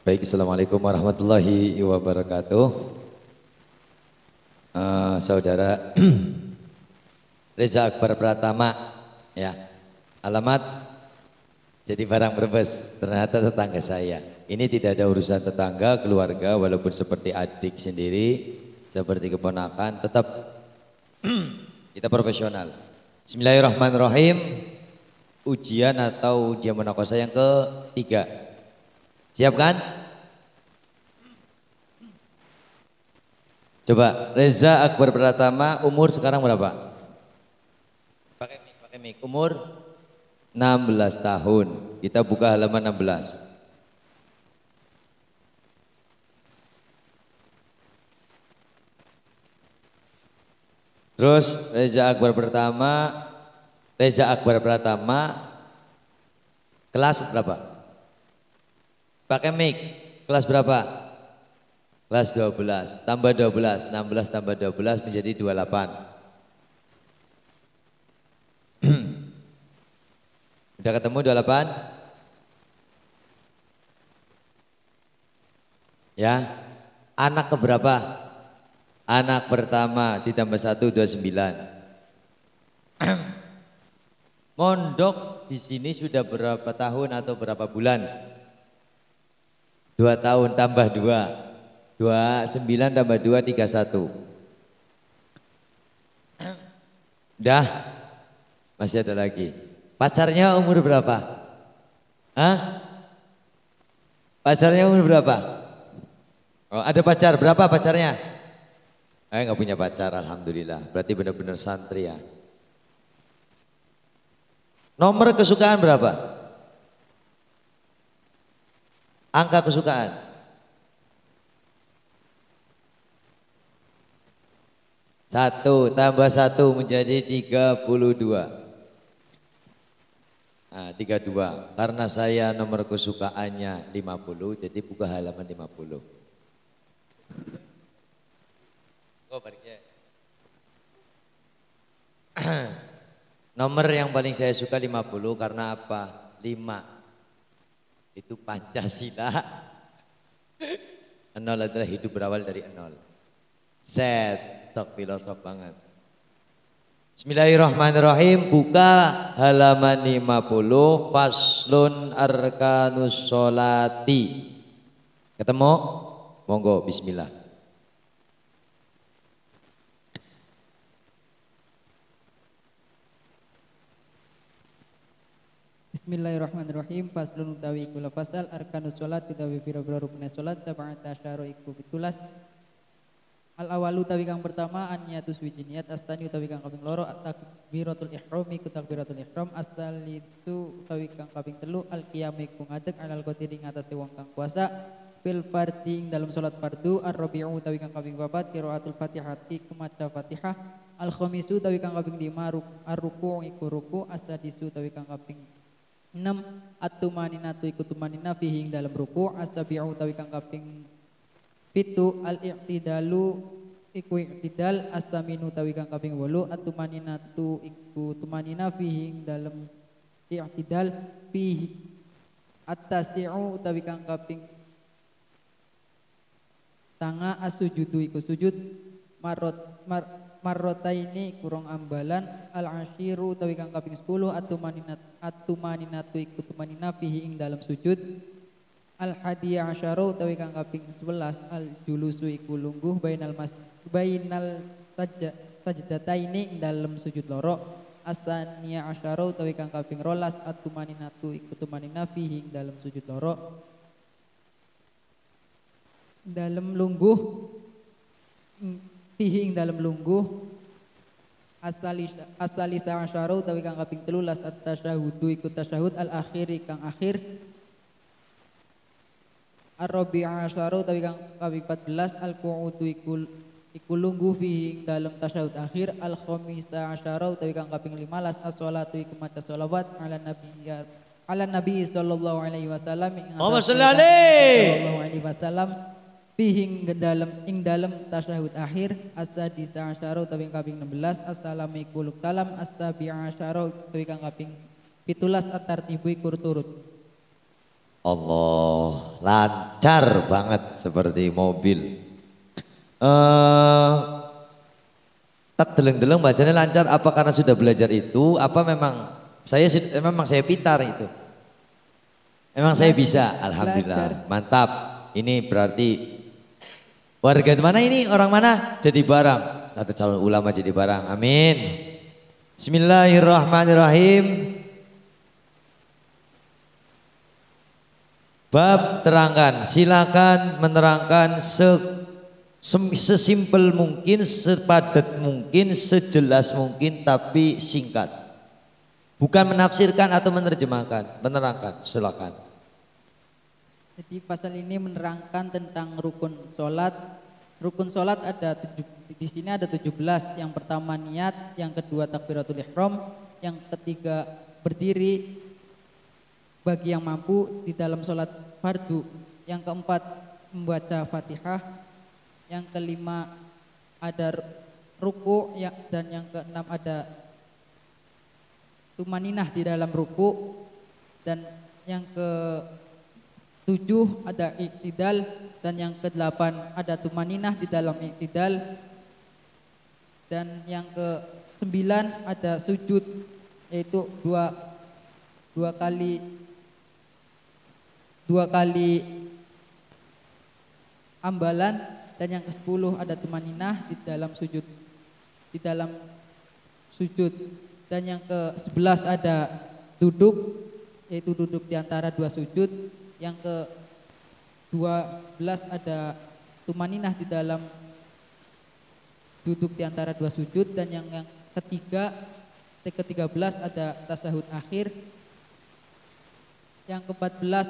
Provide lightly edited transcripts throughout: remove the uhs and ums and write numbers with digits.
Baik, Assalamualaikum warahmatullahi wabarakatuh. Saudara Reza Akbar Pratama, ya, alamat jadi barang Brebes, ternyata tetangga saya. Ini tidak ada urusan tetangga, keluarga, walaupun seperti adik sendiri, seperti keponakan, tetap kita profesional. Bismillahirrahmanirrahim. Ujian atau ujian munakosa yang ketiga. Siap kan? Coba Reza Akbar Pratama, umur sekarang berapa? Pakai mic. Umur 16 tahun. Kita buka halaman 16. Terus Reza Akbar Pratama kelas berapa? Pakai mic. Kelas berapa? Kelas 12. Tambah 12. 16 tambah 12 menjadi 28. Udah ketemu 28? Ya. Anak keberapa? Anak pertama ditambah 1 29. Mondok di sini sudah berapa tahun atau berapa bulan? 2 tahun tambah 2. 29 tambah 2 31. Dah? Masih ada lagi. Pacarnya umur berapa? Hah? Pacarnya umur berapa? Oh, ada pacar, berapa pacarnya? Nggak punya pacar, alhamdulillah. Berarti benar-benar santri ya. Nomor kesukaan berapa? Angka kesukaan. Satu tambah 1 menjadi 32. Nah, 32. Karena saya nomor kesukaannya 50, jadi buka halaman 50. Oh, nomor yang paling saya suka 50 karena apa? 5 itu Pancasila. 0 adalah hidup berawal dari 0. Set, sok filosof banget. Bismillahirrahmanirrahim. Buka halaman 50. Faslun arkanus sholati. Ketemu? Monggo, bismillah. Bismillahirrahmanirrahim. Faslun utawi kula fasal arkanus sholat utawi pira-pira rukun sholat sab'ata asyara iku 17. Al awalu utawi kang pertama an-niyatus wiji niat, astani utawi kang kaping loro takbiratul ihram iku takbiratul ihram, astalitu utawi kang kaping telu al qiyam iku ngadeg alal qadiri ngatasi wong kang puasa fil fardhi ing dalam salat fardu, ar-rabi'u utawi kang kaping papat qiraatul fatihati iku maca Fatihah, al khamisu utawi kang kaping 5 ar-ruku' iku ruku', as-sadisu utawi kang kaping 6 at-tumaninatu iku tumanina fihi ing dalam ruku', as-sabi'u utawi kang kaping 7 al-i'tidalu iku i'tidal, as-saminu utawi kang kaping 8 at-tumaninatu iku tumanina fihi ing dalam i'tidal fihi, at-tasi'u utawi kang kaping tanga, as-sujudu iku sujud marrotaini kurang ambalan, al-ashiru utawi kang kaping 10 at-tumaninatu iku tumanina fihi ing dalam sujud, al-hadiya asyara utawi kang kaping 11 al-julusu iku lungguh bainal sajdataini ing dalam sujud loro, as-saniya asyara utawi kang kaping 12 at-tumaninatu iku tumanina fihi ing dalam sujud loro, dalam lungguh fihi ing dalam lungguh, as-salisa asyara utawi kang kaping 13 at-tasyahudu iku tasyahud al-akhiri kang akhir, ar-rabi'a asyara utawi kang kaping 14 al-qu'udu iku lungguh fihi ing dalam tasyahud akhir, al-khamisa asyara utawi kang kaping 15 as-sholatu iku maca sholawat ala nabi sallallahu alaihi wasallam fihi ing dalam tasyahud akhir, as-sadisa asyara utawi kang kaping 16 assalamu iku salam, as-sabi'a asyara utawi kang kaping 17 at-tartibu iku turut. Allah, lancar banget seperti mobil. Tak deleng-deleng bahasanya lancar apa karena sudah belajar itu, apa memang saya pintar itu. Memang saya bisa, alhamdulillah. Mantap. Ini berarti warga mana ini? Orang mana? Jadi Barang. Satu calon ulama Jadi Barang. Amin. Bismillahirrahmanirrahim. Bab terangkan, silakan menerangkan sesimpel mungkin, sepadat mungkin, sejelas mungkin, tapi singkat. Bukan menafsirkan atau menerjemahkan, menerangkan, silakan. Jadi pasal ini menerangkan tentang rukun sholat. Rukun sholat di sini ada 17. Yang pertama niat, yang kedua takbiratul ihram, yang ketiga berdiri bagi yang mampu di dalam sholat fardu, yang keempat membaca Fatihah, yang kelima ada ruku, dan yang keenam ada tumaninah di dalam ruku, dan yang ke-7 ada iktidal, dan yang ke-8 ada tumaninah di dalam iktidal, dan yang ke-9 ada sujud, yaitu dua kali ambalan, dan yang ke-10 ada tumaninah di dalam sujud, dan yang ke-11 ada duduk, yaitu duduk di antara dua sujud, yang ke-12 ada tumaninah di dalam duduk di antara dua sujud, dan yang ke-13 ada tasahud akhir, yang ke-14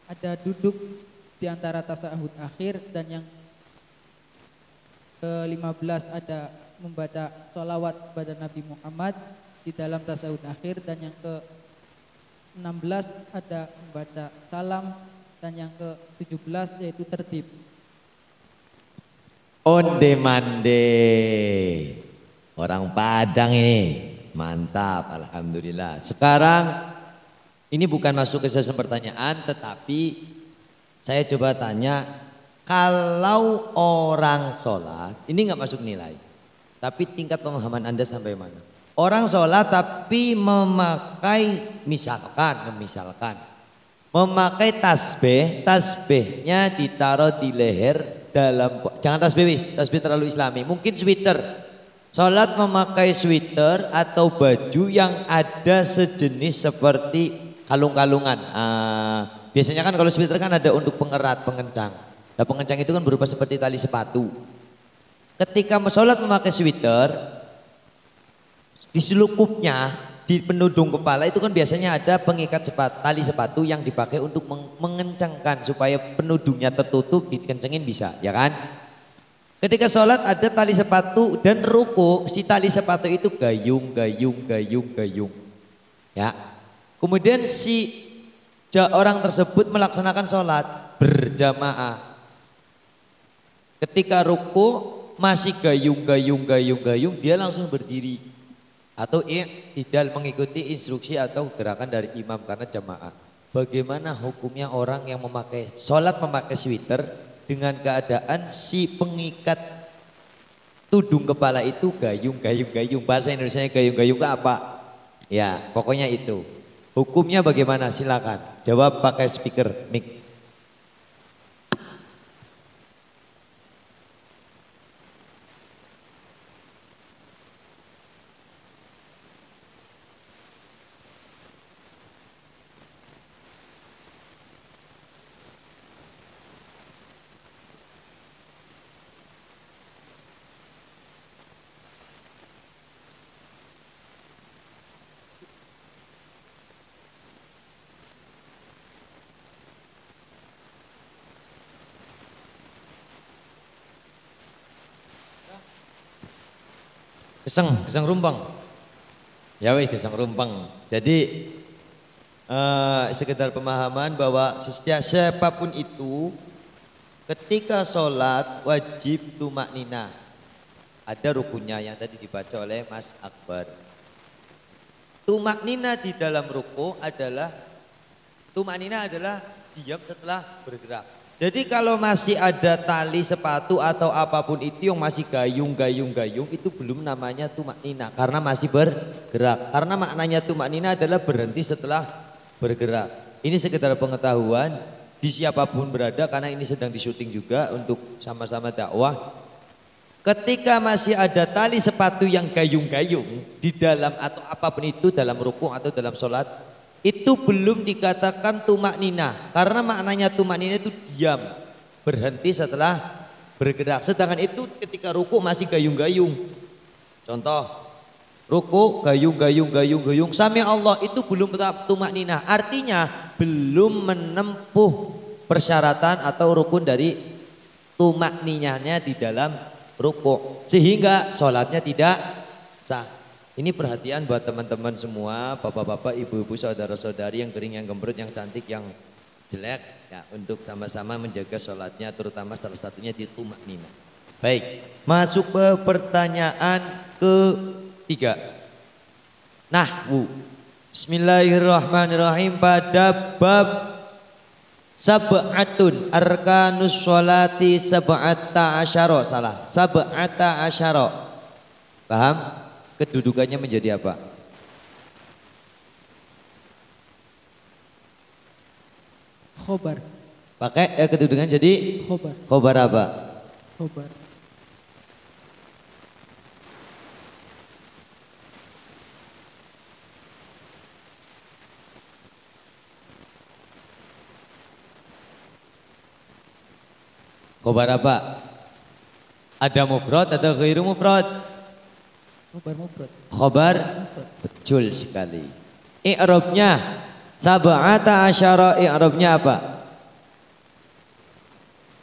ada duduk di antara tasahud akhir, dan yang ke-15 ada membaca sholawat kepada Nabi Muhammad di dalam tasawuf akhir, dan yang ke-16 ada membaca salam, dan yang ke-17 yaitu tertib. Onde mande, orang Padang ini, mantap, alhamdulillah. Sekarang ini bukan masuk ke sesi pertanyaan, tetapi saya coba tanya, kalau orang sholat, ini nggak masuk nilai, tapi tingkat pemahaman Anda sampai mana? Orang sholat tapi misalkan memakai tasbihnya ditaruh di leher jangan tasbih terlalu islami, mungkin sweater. Sholat memakai sweater atau baju yang ada sejenis seperti kalung-kalungan. Biasanya kan kalau sweater kan ada untuk pengerat, pengencang. Nah, pengencang itu kan berupa seperti tali sepatu. Ketika sholat memakai sweater, di selukupnya, di penudung kepala itu kan biasanya ada pengikat tali sepatu yang dipakai untuk mengencangkan supaya penudungnya tertutup, dikencengin bisa, ya kan? Ketika sholat ada tali sepatu dan ruku, si tali sepatu itu gayung. Ya. Kemudian si orang tersebut melaksanakan sholat berjamaah. Ketika ruku masih gayung, dia langsung berdiri. Atau tidak mengikuti instruksi atau gerakan dari imam karena jamaah. Bagaimana hukumnya orang yang sholat memakai sweater dengan keadaan si pengikat tudung kepala itu gayung. Bahasa Indonesianya gayung apa? Ya, pokoknya itu. Hukumnya bagaimana? Silakan jawab pakai speaker mic. Geseng rumpang. Ya wis geseng rumpang. Jadi sekedar pemahaman bahwa setiap siapapun itu ketika sholat wajib tumakninah. Ada rukunnya yang tadi dibaca oleh Mas Akbar. Tumak nina di dalam ruku adalah diam setelah bergerak. Jadi kalau masih ada tali sepatu atau apapun itu yang masih gayung itu belum namanya tumak nina karena masih bergerak. Karena maknanya tumak nina adalah berhenti setelah bergerak. Ini sekedar pengetahuan di siapapun berada karena ini sedang disyuting juga untuk sama-sama dakwah. Ketika masih ada tali sepatu yang gayung-gayung di dalam atau apapun itu dalam rukuk atau dalam sholat, itu belum dikatakan tumak nina karena maknanya tumak nina itu diam berhenti setelah bergerak. Sedangkan itu ketika rukuk masih gayung-gayung, contoh rukuk gayung sami Allah, itu belum tumak nina, artinya belum menempuh persyaratan atau rukun dari tumak ninanya di dalam rukuk sehingga sholatnya tidak sah. Ini perhatian buat teman-teman semua, bapak-bapak, ibu-ibu, saudara-saudari yang kering, yang gembrut, yang cantik, yang jelek, ya, untuk sama-sama menjaga sholatnya, terutama salah satunya di tumak nina. Baik, masuk ke pertanyaan ketiga. Nahwu. Bismillahirrahmanirrahim, pada bab sab'atun arkanus sholati sab'ata asyara, salah, sab'ata asyara. Paham? Kedudukannya menjadi apa? Khobar. Pakai kedudukan jadi Khobar. khobar apa? Khobar. Khobar apa? Ada mufrad atau ghairu mufrad? Khobar mufrad. Khobar, betul sekali. I'rabnya sab'ata asyara, i'rabnya apa?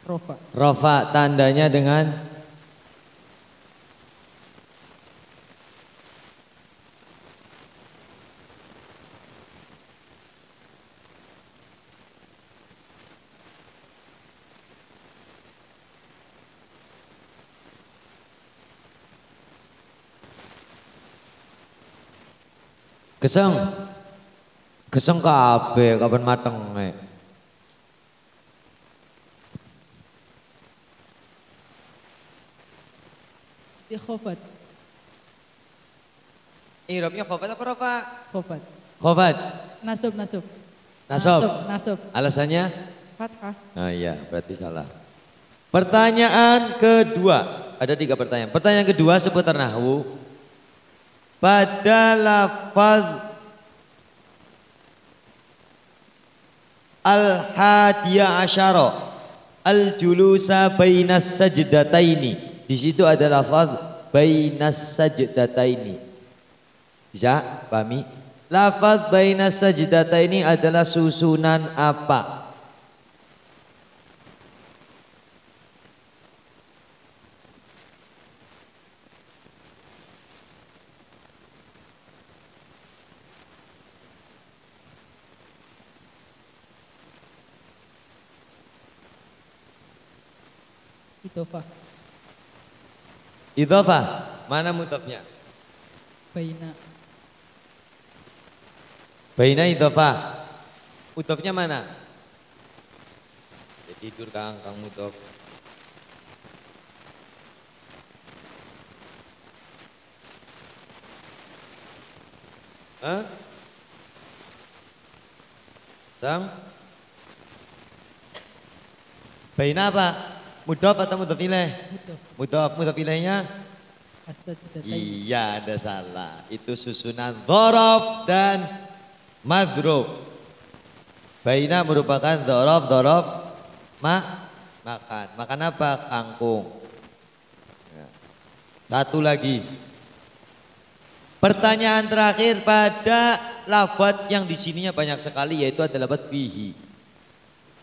Rofa. Rofa, tandanya dengan geseng kabeh kapan mateng. Di khofat. I'rabnya khofat apa rofa? Khofat. Khofat. Nasub. Nasab. Alasannya? Fathah. Oh iya, berarti salah. Pertanyaan kedua, ada 3 pertanyaan. Pertanyaan kedua seputar nahwu. Pada lafaz al-hadiya asyara al-julusa bainas sajdataini. Di situ ada lafaz bainas sajdataini. Bisa pahami? Lafaz bainas sajdataini adalah susunan apa? Idhofah. Mana mudhofnya? Baina idhofah. Mudhofnya mana? Ya, tidur Kang mudhof. Hah? Sam? Baina apa? Mudhof atau mudhof ilaih? Mudhof ilaihnya? Iya, ada salah. Itu susunan dhorof dan madhrub. Baina merupakan dhorof makan. Makan apa? Kangkung. Ya. Satu lagi. Pertanyaan terakhir pada lafaz yang di sininya banyak sekali, yaitu adalah lafaz fihi.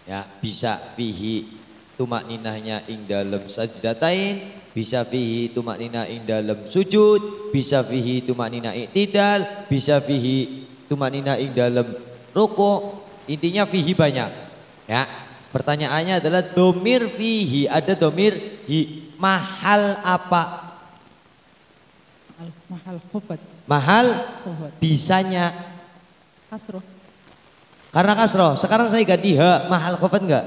Ya, bisa fihi tumak ninahnya ing dalam sajdatain, bisa fihi tumak ninah ing dalam sujud, bisa fihi tumak ninah i'tidal, bisa fihi tumak ninah ing dalam ruku. Intinya fihi banyak. Ya, pertanyaannya adalah domir fihi, ada domir hi, mahal apa? Mahal khobat. Mahal Khofat. bisanya Kasroh. karena kasroh. Sekarang saya ganti ha, mahal khofat enggak?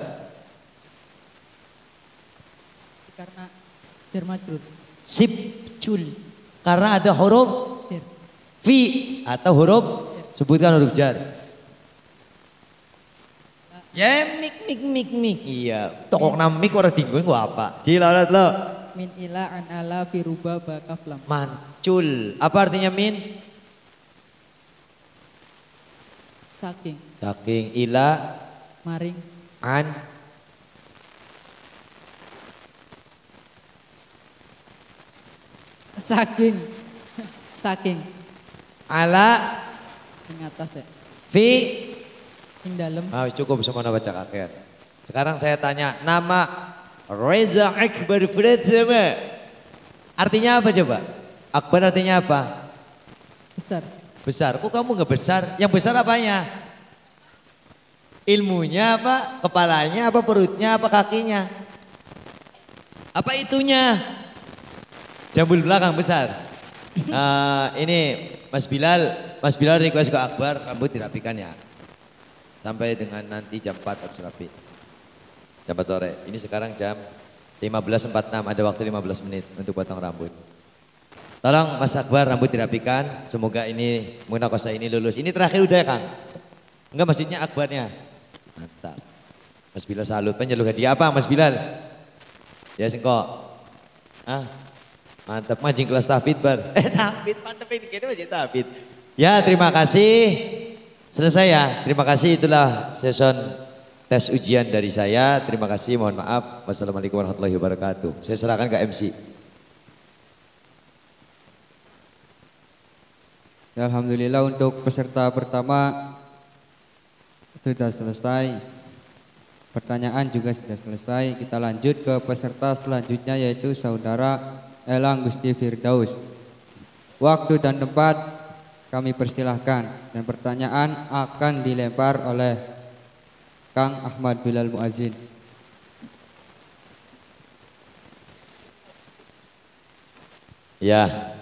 Karena jar majrur. Sip jul. Karena ada huruf Jar. fi atau huruf sebutkan huruf jar. Ya mik. Iya, tokok nam mik orang tinggal gua apa? Cilalat lo. Min ila an ala fi ruba ba kaf lam. Mancul. Apa artinya min? Saking. Saking ila Maring. an Saking. Saking. ala Ing atas ya. fi. Ing dalem. Cukup semua baca kakek. Sekarang saya tanya nama Reza Akbar Pratama. Artinya apa coba? Akbar artinya apa? Besar. Besar. Kok kamu nggak besar? Yang besar apanya? Ilmunya apa? Kepalanya apa? Perutnya apa? Kakinya? Apa itunya? Jambul belakang besar. Ini Mas Bilal request ke Akbar, rambut dirapikan ya. Sampai dengan nanti jam 4 harus rapi. Jam 4 sore. Ini sekarang jam 15.46, ada waktu 15 menit untuk potong rambut. Tolong Mas Akbar rambut dirapikan, semoga ini munakosa ini lulus. Ini terakhir udah ya Kang? Enggak maksudnya Akbarnya. Mantap. Mas Bilal salut, penjeluk hadiah apa Mas Bilal? Ya singkok. Mantap majing kelas tahfidz bar. Tahfidz mantap ini gini aja tahfidz. Ya terima kasih. Selesai ya. Terima kasih itulah season tes ujian dari saya. Terima kasih, mohon maaf. Wassalamualaikum warahmatullahi wabarakatuh. Saya serahkan ke MC. Ya, alhamdulillah untuk peserta pertama sudah selesai. Pertanyaan juga sudah selesai. Kita lanjut ke peserta selanjutnya yaitu saudara Elang Gusti Firdaus. Waktu dan tempat kami persilahkan dan pertanyaan akan dilempar oleh Kang Ahmad Bilal Muazzin. Ya.